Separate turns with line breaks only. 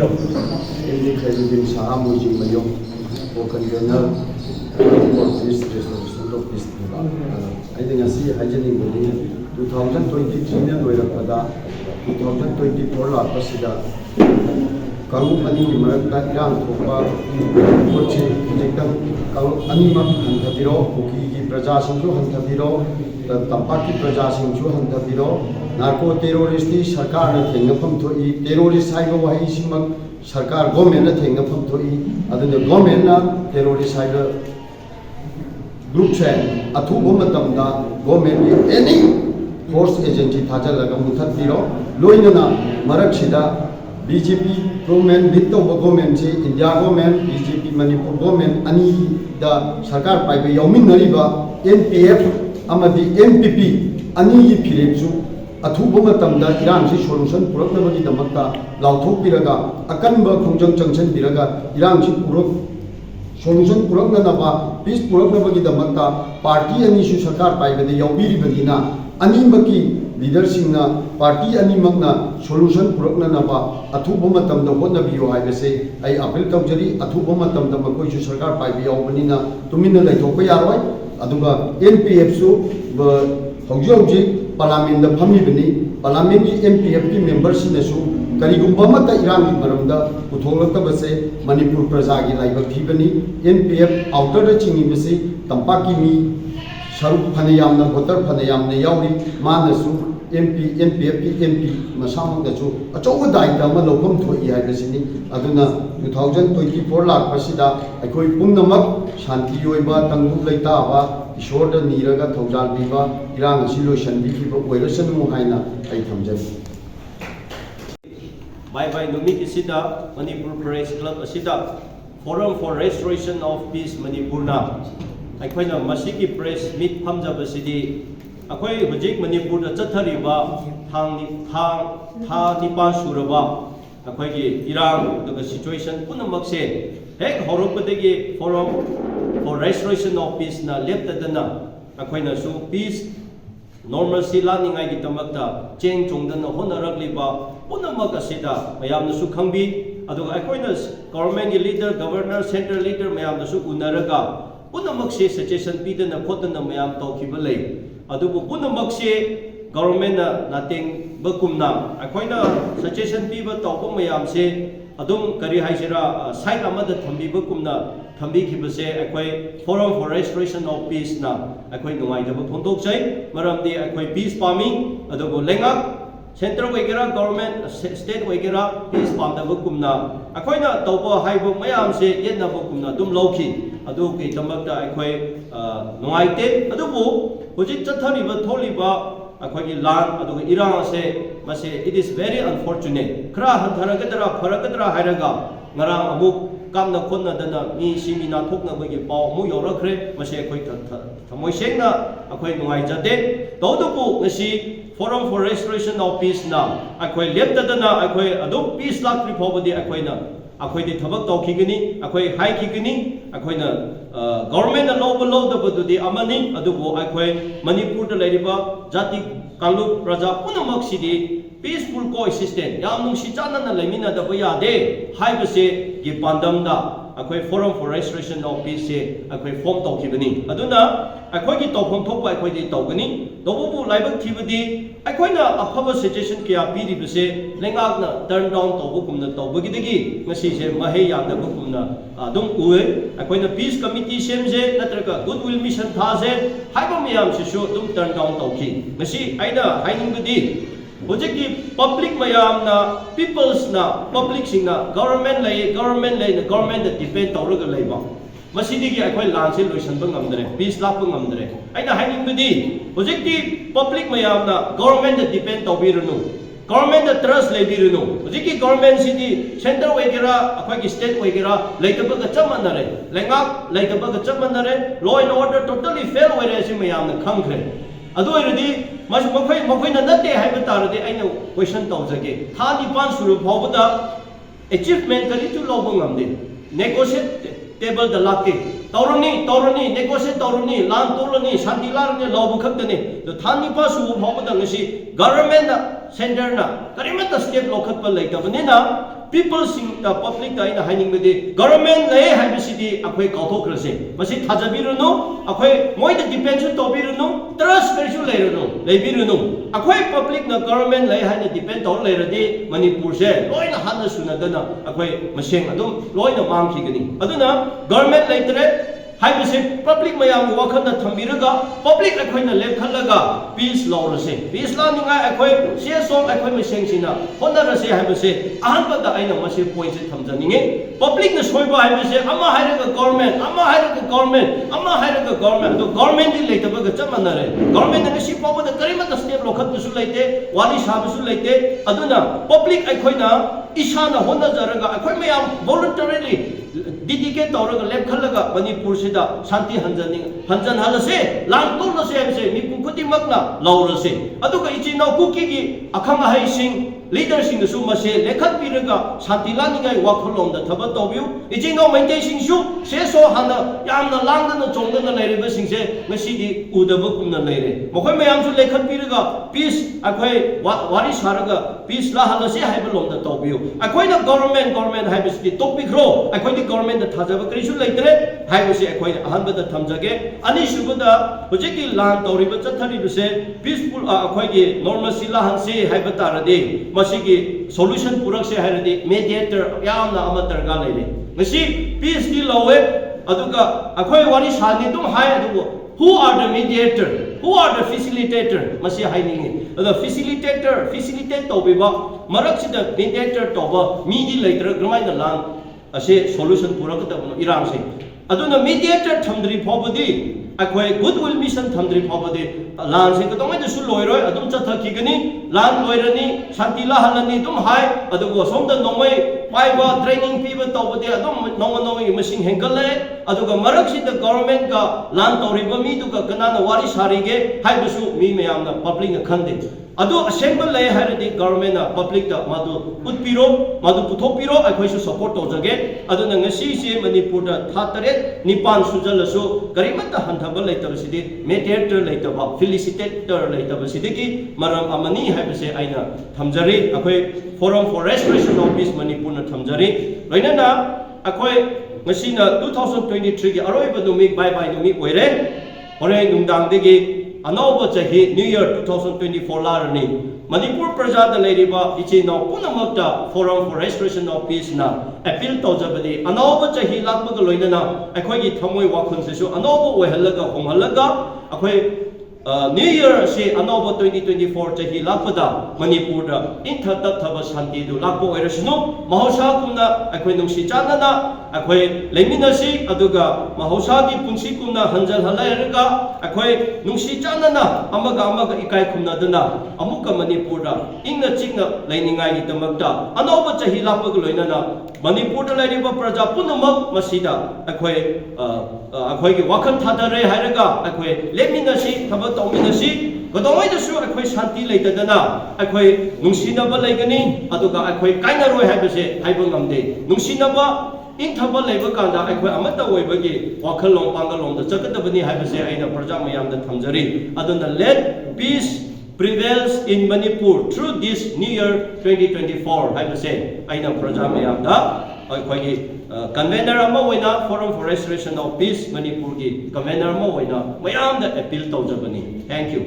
Tiro, Indy Khalidin Saham Mujim Mayo, or convener for peace resolution of peace. I think I see hygienic within 2023 and Pada 2024 Lapasida. Kalau ani mereka yang kupa, koci kita kalau ani mak hantar biro, buki praja singju hantar biro, tempat praja singju hantar biro, narko teroristi sarkar ne tengah pemtoi, teroris saya wahai simak sarkar government ne tengah pemtoi, adanya government na teroris saya group chain, atu bomatam da government any force agency thaja lagam muthat biro, loina na marak sida. BJP government lead over government India government BJP Manipur government ani da sarkar paiba yaumin nariba NPF amadi MPP ani phirechu athuba matamda Iran si solution puraknabagi damakta lauthok biraga akanba khongjang changchen biraga Iran si purak solution puraknaba peace puraknabagi damakta party ani su sarkar paiba de yaubiri bagina ani maki leadership na party ani makna solution purakna naba athuba matamda honabiyo haibase ai appeal tawjari athuba matamda makoi su sarkar paibi yawbanina tumina laithokpa yaroi aduga NPF su hauji parliament da phamibani parliament ki MPF ki members ne su karigumba mata Iran ki maramda utholaktabase Manipur praja gi laibak thibani NPF outer da chingi base tampaki mi saruk phanayam na voter phanayam ne yauri manasu MP NPF MP masamang dachu achoba daita ma lokom thoi haibasini aduna 2024 lak pasida akoi pumnamak shanti oiba tangdu leita ba ishorda niraga thojal biba irang solution bi khiba oirasan mu haina ai thamjani
bye bye numit isida Manipur Press Club asida Forum for Restoration of Peace Manipur na aikoina masiki press meet phamjabasidi akwai hujik Manipur da chathariba thang nipa suraba akwai gi Iran daga situation punamakse hek horopadagi Forum for Restoration of Peace na leptadana akwai na su peace normalcy laningai gi tamakta cheng chongdana honaragliba punamak asida mayamna su khangbi aduga akwai na government gi leader governor central leader mayamna su unaraga punamakse suggestion pidana khotana mayam tawkiba lei adubu punamakse government na nating bakumna akoina suggestion piba tawpa mayam se adum kari haisira site amada thambi bakumna thambi khibase akoi Forum for Restoration of Peace na akoi nungai da phondok chai maramdi akoi peace pami adubu lenga central wegera government state wegera peace pam da bakumna akoina tawpa haibu mayam se yetna bakumna dum lawki adu ki tamakta akoi nungai te adubu hujik chathariba tholiba akhoi lan aduga Iran se mase it is very unfortunate kra hantharagadra pharagadra hairaga ngarang amuk kamna khonna dana mi simina thokna bagi paw mu yorakre mase akhoi thamoi sengna akhoi nungai jate tawdupu ngasi Forum for Restoration of Peace na akhoi leptadana akhoi adu peace lakri phobadi akhoi na akhoi di thabak tawkhigani akhoi haikigani akhoi na government na lobo lodabadudi amani adubu akhoi Manipur da leriba jati kalu praja punamak sidi peaceful coexistence yam nungsi chana na lemina da baya de haibase gi pandam da akhoi Forum for Restoration of Peace se akhoi form tawkhigani aduna akhoi gi tawphom thokpa akhoi di tawgani dobu laibak thibadi akhoi na afaba suggestion kya piri base lengak na turn down tawbu kumna tawbagi dagi ngasi se mahe yamda kumna adum uwe akhoi na peace committee semje natraga goodwill mission tha se haiba miyam se shu dum turn down tawki ngasi aina hainingdi hojiki public mayam na peoples na public sing na government lay na government da depend tawraga leiba masidigi akhoi lanse loisan ba ngamdre peace lap ba ngamdre aina hainingdi hojiki public mayam na government da depend tawbirunu government da trust leibirunu hojiki government sidi center wegera akhoi state wegera leitaba ga chamanare lengak leitaba ga chamanare law and order totally fail where si mayam na khangkhre adu iradi mas makhoi na nate haiba tarade aina question tawjage tha nipan suru phawbada achievement kari tu lobo ngamde negotiate table da lakte tawrani negotiate tawrani lan tolani shanti larne lobo khaktane to tha nipa suru phawbada ngasi government na center na karimata step lokhat pa laitabane na peopleꯁꯤꯡ public da ina hainingbedi government lay haibasidi akhoi kauthokrase masi thajabirunu akhoi moida depend tobirunu trust karisu leirunu leibirunu akhoi public na government lay haina depend tor leiradi manipur se loina hana sunadana akhoi maseng adum loina mangkhigani aduna government leitre हाइबसे public मयाम वखन थम्बिरगा public अखोइना लेखलगा peace लौरसे peace लानिंगा अखोइ सेसो अखोइ मसेंसिना होनरसे हाइबसे अहनबदा आइना मसे पॉइंट से थमजनिंगे पब्लिक न सोइबा हाइबसे अमा हाइरगा गवर्नमेंट अमा हाइरगा गवर्नमेंट अमा हाइरगा गवर्नमेंट तो गवर्नमेंट दि लेतबगा चमनरे गवर्नमेंट न सि पावदा करिमत स्टेप लोखतबसु लेते वाली साबसु लेते अदुना पब्लिक अखोइना इसाना होनजरगा अखोइ मयाम वॉलंटरीली डिडिकेट तौरगा लेखलगा मणिपुर सिदा शांति हंजन हलसे लांतोलसे हबसे मिपुम खुदिमकना लौरसे अदुगा इचिनाउ कुकीगी अखंग हाइसिंग लीडरसिंग सु मसे लेखत पिरगा शांति लानिगाय वाखलोमदा थबा तौबिउ इचिनाउ मैतेसिंगसु सेसो हाना यामना लांगदना चोंगदना लेरिबसिंगसे मसिदि उदब कुमना लेरे मखोय मयामसु लेखत पिरगा पीस अखोय वारी सारगा पीस ला हलसे हाइबलोमदा तौबिउ अखोयना गवर्नमेंट हाइबसिदि टॉपिकरो अखोयदि गवर्नमेंट थाजबा करिसु लेतरे हाइबसे अखोय अहनबदा थमजगे अनिसुबदा होजेकि लान तौरिबा चथरिबसे पीसफुल अखोयगे नॉर्मल सिला हंसे हाइबा तारदे मसिगी सॉल्यूशन पुरकसे हाइरदि मेडिएटर यामना अमतरगा लेरे मसि पीस दि लवे अदुगा अखोय वारी सानि तुम हाय अदुगो who are the mediator who are the facilitator masi hainingi the facilitate tobiba maraksida mediator toba midi later gramaina lang ase solution purakata irang se aduna mediator thamdri phobadi akhoi goodwill mission thamdri phobadi lan se kadamai da su loiroi adum chathakigani lan loirani shanti la halani dum hai adugo somda nomai paiba training piba tawbadi adum nomai machine hengale aduga maraksida government ka lan toriba mi duga kanana wari sarige haibusu mi mayamna public na khande adu assemble lay haradi government na public da madu utpiro madu puthopiro akhoi su support tawjage aduna ngasi se manipur da thatare nipan sujalasu garimata hanthaba leitabasidi mediator leitaba felicitator leitabasidi maram amani haibase aina thamjari akhoi forum for restoration of peace manipur na thamjari loinana akhoi ngasina 2023 gi aroiba numi bye numi oire hore nungdang degi anauba chahi new year 2024 larani manipur praja da leiriba ichina punamakta forum for restoration of peace na appeal tawjabadi anauba chahi lakbaga loinana akhoi gi thamoi wakhun se su anauba oihalaga honghalaga akhoi New Year se anova 2024 chahi lakpada Manipur da intha thaba shanti du lakpo oirasnu mahausa kumna akhoi nungsi chanana akhoi leminasi aduga mahausa gi punsi kumna hanjal halairaga akhoi nungsi chanana amaga ikai kumna dana amuka Manipur da ingna chingna leiningai gi tamakta anova chahi lakpa loinana Manipur da leiriba praja punamak masida akhoi gi wakhan thadare hairaga akhoi leminasi thaba तौमिनसी गदोइदसु अखोय Shanti लेतदना अखोय नुंसिनबा लेगनी अदुगा अखोय काइनरोय हाइबसे हाइबो ngamde नुंसिनबा इंथबा लेबा कांदा अखोय अमता ओइबगी वाखलों पांगलों the चकदबनी हाइबसे आइना प्रजा मयामदा थमजरी अदुना let peace prevails in Manipur through this new year 2024 हाइबसे आइना प्रजा मयामदा अखोयगी convener ama oina forum for restoration of peace manipur gi convener ama oina mayam da appeal tawjabani thank you